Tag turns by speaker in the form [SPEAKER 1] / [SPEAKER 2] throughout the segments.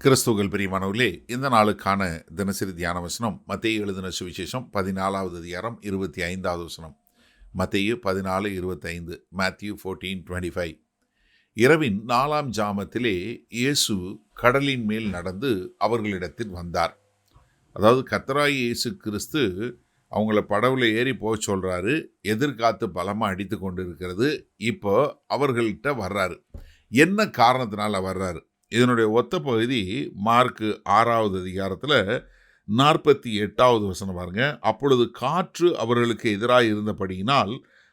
[SPEAKER 1] கிறிஸ்துவுக்குள் பிரியமானவர்களே, இந்த நாளுக்கான தினசரி தியான வசனம் மத்தேயு எழுதின சுவிசேஷம் 14வது அதிகாரம் 25வது வசனம். மத்தேயு 14:25, Matthew 14:25. இரவின் 4ஆம் ஜாமத்திலே இயேசு கடலின் மேல் நடந்து அவர்களிடத்தில் வந்தார். அதாவது கர்த்தராகிய இயேசு கிறிஸ்து அவங்கள படவுல ஏறி போக சொல்றாரு. எதிர்காத்து பலமா அடித்து கொண்டு இருக்கிறது. இப்போ அவர்கள்ட்ட வர்றாரு. என்ன காரணத்தினால வர்றாரு? இதனுடைய ஒத்த பகுதி மார்க்கு 6வது அதிகாரத்தில் 48வது வசனம் பாருங்க. அப்பொழுது காற்று அவர்களுக்கு எதிராக இருந்தபடியினால்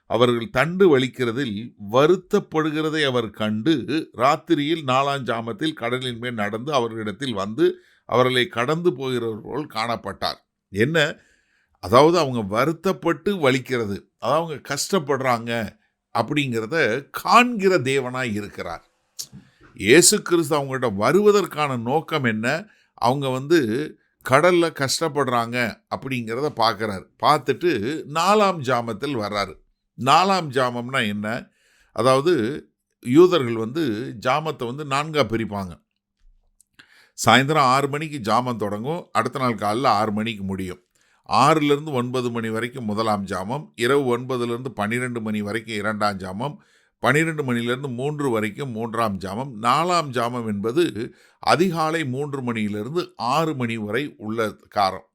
[SPEAKER 1] அவர்கள் தண்டு வலிக்கிறதில் வருத்தப்படுகிறதை அவர் கண்டு ராத்திரியில் 4ஆம் ஜாமத்தில் கடலின் மேல் நடந்து அவர்களிடத்தில் வந்து அவர்களை கடந்து போகிறவர் போல் காணப்பட்டார். என்ன? அதாவது அவங்க வருத்தப்பட்டு வலிக்கிறது, அதாவது அவங்க கஷ்டப்படுறாங்க அப்படிங்கிறத காண்கிற தேவனாய் இருக்கிறார். இயேசு கிறிஸ்து அவங்கள்ட்ட வருவதற்கான நோக்கம் என்ன? அவங்க கடல்ல கஷ்டப்படுறாங்க அப்படிங்கிறத பார்க்குறாரு. பார்த்துட்டு 4ஆம் ஜாமத்தில் வர்றாரு. 4ஆம் ஜாமம்னா என்ன? அதாவது யூதர்கள் ஜாமத்தை 4ஆக பிரிப்பாங்க. சாயந்தரம் 6 மணிக்கு ஜாமம் தொடங்கும், அடுத்த நாள் காலையில் 6 மணிக்கு முடியும். 6லிருந்து 9 மணி வரைக்கும் 1ஆம் ஜாமம், இரவு 9லிருந்து 12 மணி வரைக்கும் 2ஆம் ஜாமம், 12 மணியிலிருந்து 3 வரைக்கும் 3ஆம் ஜாமம். 4ஆம் ஜாமம் என்பது அதிகாலை 3 மணியிலிருந்து 6 மணி வரை உள்ள காலம்.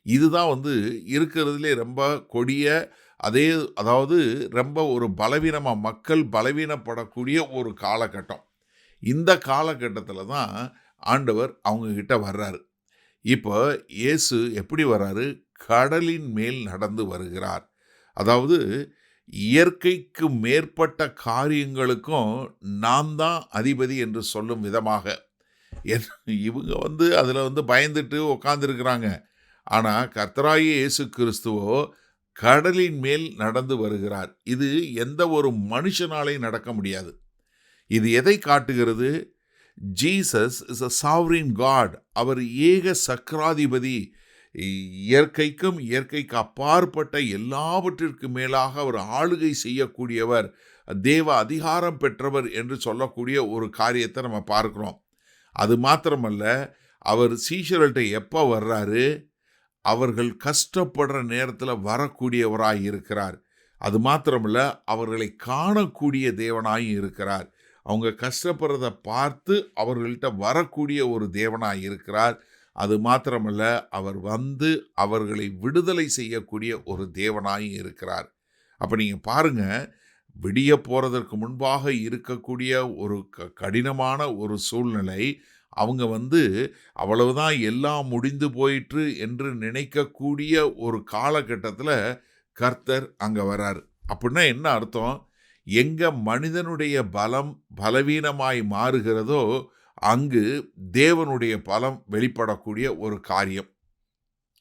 [SPEAKER 1] இதுதான் இருக்கிறதுலே ரொம்ப கொடிய, அதாவது ரொம்ப ஒரு பலவீனமாக மக்கள் பலவீனப்படக்கூடிய ஒரு காலகட்டம். இந்த காலகட்டத்தில் தான் ஆண்டவர் அவங்கக்கிட்ட வர்றாரு. இப்போ இயேசு எப்படி வர்றாரு? கடலின் மேல் நடந்து வருகிறார். அதாவது இயற்கைக்கு மேற்பட்ட காரியங்களுக்கும் நான் தான் அதிபதி என்று சொல்லும் விதமாக இவங்க அதில் பயந்துட்டு உட்காந்துருக்கிறாங்க. ஆனால் கர்த்தராகிய இயேசு கிறிஸ்துவோ கடலின் மேல் நடந்து வருகிறார். இது எந்த ஒரு மனுஷனாலையும் நடக்க முடியாது. இது எதை காட்டுகிறது? Jesus is a sovereign God. அவர் ஏக சக்கராதிபதி. இயற்கைக்கும் இயற்கைக்கு அப்பாற்பட்ட எல்லாவற்றிற்கு மேலாக அவர் ஆளுகை செய்யக்கூடியவர், தேவ அதிகாரம் பெற்றவர் என்று சொல்லக்கூடிய ஒரு காரியத்தை நம்ம பார்க்குறோம். அது மாத்திரமல்ல, அவர் சீஷர்கள்ட்ட எப்போ வர்றாரு? அவர்கள் கஷ்டப்படுற நேரத்தில் வரக்கூடியவராய் இருக்கிறார். அது மாத்திரமல்ல, அவர்களை காணக்கூடிய தேவனாயும் இருக்கிறார். அவங்க கஷ்டப்படுறதை பார்த்து அவர்கள்ட்ட வரக்கூடிய ஒரு தேவனாய் இருக்கிறார். அது மாத்திரமல்ல, அவர் அவர்களை விடுதலை செய்யக்கூடிய ஒரு தேவனாயும் இருக்கிறார். அப்போ நீங்கள் பாருங்கள், விடிய போகிறதற்கு முன்பாக இருக்கக்கூடிய ஒரு கடினமான ஒரு சூழ்நிலை. அவங்க அவ்வளவுதான், எல்லாம் முடிந்து போயிற்று என்று நினைக்கக்கூடிய ஒரு காலகட்டத்தில் கர்த்தர் அங்கே வர்றார். அப்படின்னா என்ன அர்த்தம்? எங்கே மனிதனுடைய பலம் பலவீனமாய் மாறுகிறதோ அங்கு தேவனுடைய பலம் வெளிப்படக்கூடிய ஒரு காரியம்.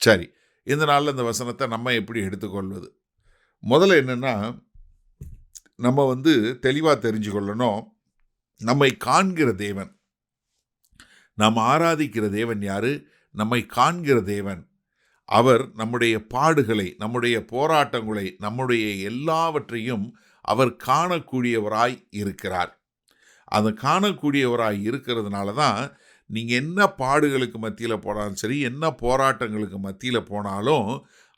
[SPEAKER 1] சரி, இந்த நாளில் இந்த வசனத்தை நம்ம எப்படி எடுத்துக்கொள்வது? முதல்ல என்னென்னா, நம்ம தெளிவாக தெரிஞ்சுக்கொள்ளணும், நம்மை காண்கிற தேவன், நாம் ஆராதிக்கிற தேவன் யாரு? நம்மை காண்கிற தேவன். அவர் நம்முடைய பாடுகளை, நம்முடைய போராட்டங்களை, நம்முடைய எல்லாவற்றையும் அவர் காணக்கூடியவராய் இருக்கிறார். அது காணக்கூடியவராய் இருக்கிறதுனால தான் நீங்கள் என்ன பாடுகளுக்கு மத்தியில் போனாலும் சரி, என்ன போராட்டங்களுக்கு மத்தியில் போனாலும்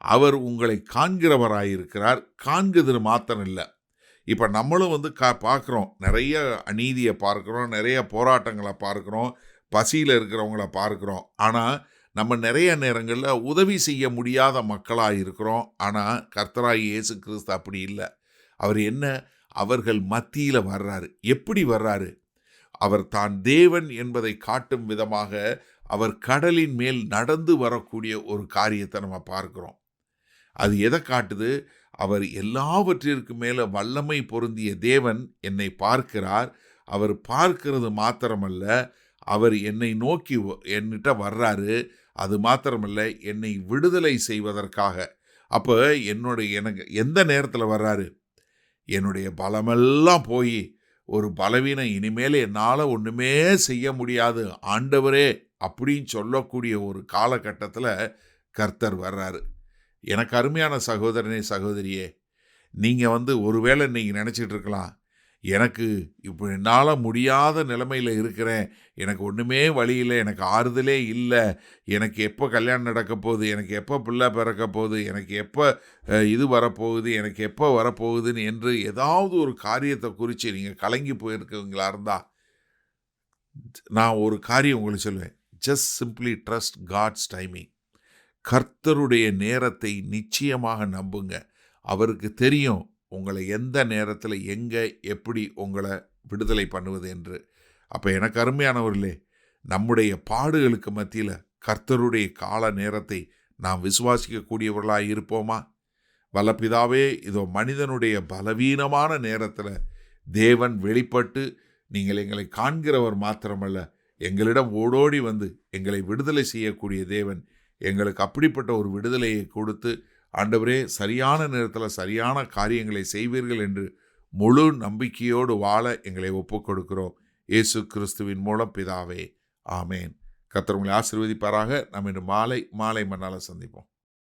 [SPEAKER 1] அவர் உங்களை காண்கிறவராய் இருக்கிறார். காண்கிறது மாத்திரம் இல்லை, இப்போ நம்மளும் பார்க்குறோம், நிறைய அநீதியை பார்க்குறோம், நிறைய போராட்டங்களை பார்க்குறோம், பசியில் இருக்கிறவங்கள பார்க்குறோம். ஆனால் நம்ம நிறைய நேரங்களில் உதவி செய்ய முடியாத மக்களாக இருக்கிறோம். ஆனால் கர்த்தராகிய இயேசு கிறிஸ்து அப்படி இல்லை. அவர் என்ன? அவர்கள் மத்தியில் வர்றாரு. எப்படி வர்றாரு? அவர் தான் தேவன் என்பதை காட்டும் விதமாக அவர் கடலின் மேல் நடந்து வரக்கூடிய ஒரு காரியத்தை நம்ம பார்க்கிறோம். அது எதை காட்டுது? அவர் எல்லாவற்றிற்கு மேலே வல்லமை பொருந்திய தேவன் என்னை பார்க்கிறார். அவர் பார்க்கிறது மாத்திரமல்ல, அவர் என்னை நோக்கி என்கிட்ட வர்றாரு. அது மாத்திரமல்ல, என்னை விடுதலை செய்வதற்காக. அப்போ எனக்கு எந்த நேரத்தில் வர்றாரு? என்னுடைய பலமெல்லாம் போய் ஒரு பலவீனம், இனிமேல் என்னால் ஒன்றுமே செய்ய முடியாது ஆண்டவரே அப்படின்னு சொல்லக்கூடிய ஒரு காலகட்டத்தில் கர்த்தர் வர்றாரு. எனக்கு அருமையான சகோதரனே, சகோதரியே, நீங்கள் ஒருவேளை நீங்கள் நினச்சிட்டு இருக்கலாம், எனக்கு இப்போ என்னால் முடியாத நிலைமையில் இருக்கிறேன், எனக்கு ஒன்றுமே வழி இல்லை, எனக்கு ஆறுதலே இல்லை, எனக்கு எப்போ கல்யாணம் நடக்க போகுது, எனக்கு எப்போ பிள்ளை பிறக்க போகுது, எனக்கு எப்போ இது வரப்போகுது, எனக்கு எப்போ வரப்போகுதுன்னு என்று ஏதாவது ஒரு காரியத்தை குறித்து நீங்கள் கலங்கி போயிருக்கவங்களா இருந்தால், நான் ஒரு காரியம் உங்களுக்கு சொல்லுவேன். Just simply trust God's timing. கர்த்தருடைய நேரத்தை நிச்சயமாக நம்புங்க. அவருக்கு தெரியும் உங்களை எந்த நேரத்தில் எங்கே எப்படி உங்களை விடுதலை பண்ணுவது என்று. அப்போ எனக்கு அருமையானவர்களே, நம்முடைய பாடுகளுக்கு மத்தியில் கர்த்தருடைய கால நேரத்தை நாம் விசுவாசிக்கக்கூடியவர்களாக இருப்போமா? வல்லபிதாவே, இதோ மனிதனுடைய பலவீனமான நேரத்தில் தேவன் வெளிப்பட்டு நீங்கள் எங்களை காண்கிறவர் மாத்திரமல்ல, எங்களிடம் ஓடோடி வந்து எங்களை விடுதலை செய்யக்கூடிய தேவன். எங்களுக்கு அப்படிப்பட்ட ஒரு விடுதலையை கொடுத்து, ஆண்டவரே சரியான நேரத்தில் சரியான காரியங்களை செய்வீர்கள் என்று முழு நம்பிக்கையோடு வாழ எங்களை ஒப்புக் கொடுக்கிறோம். இயேசு கிறிஸ்துவின் மூலம் பிதாவே, ஆமேன். கர்த்தர் உங்களை ஆசீர்வதிப்பாராக. நாம் இன்று மாலை மண்ணால் சந்திப்போம்.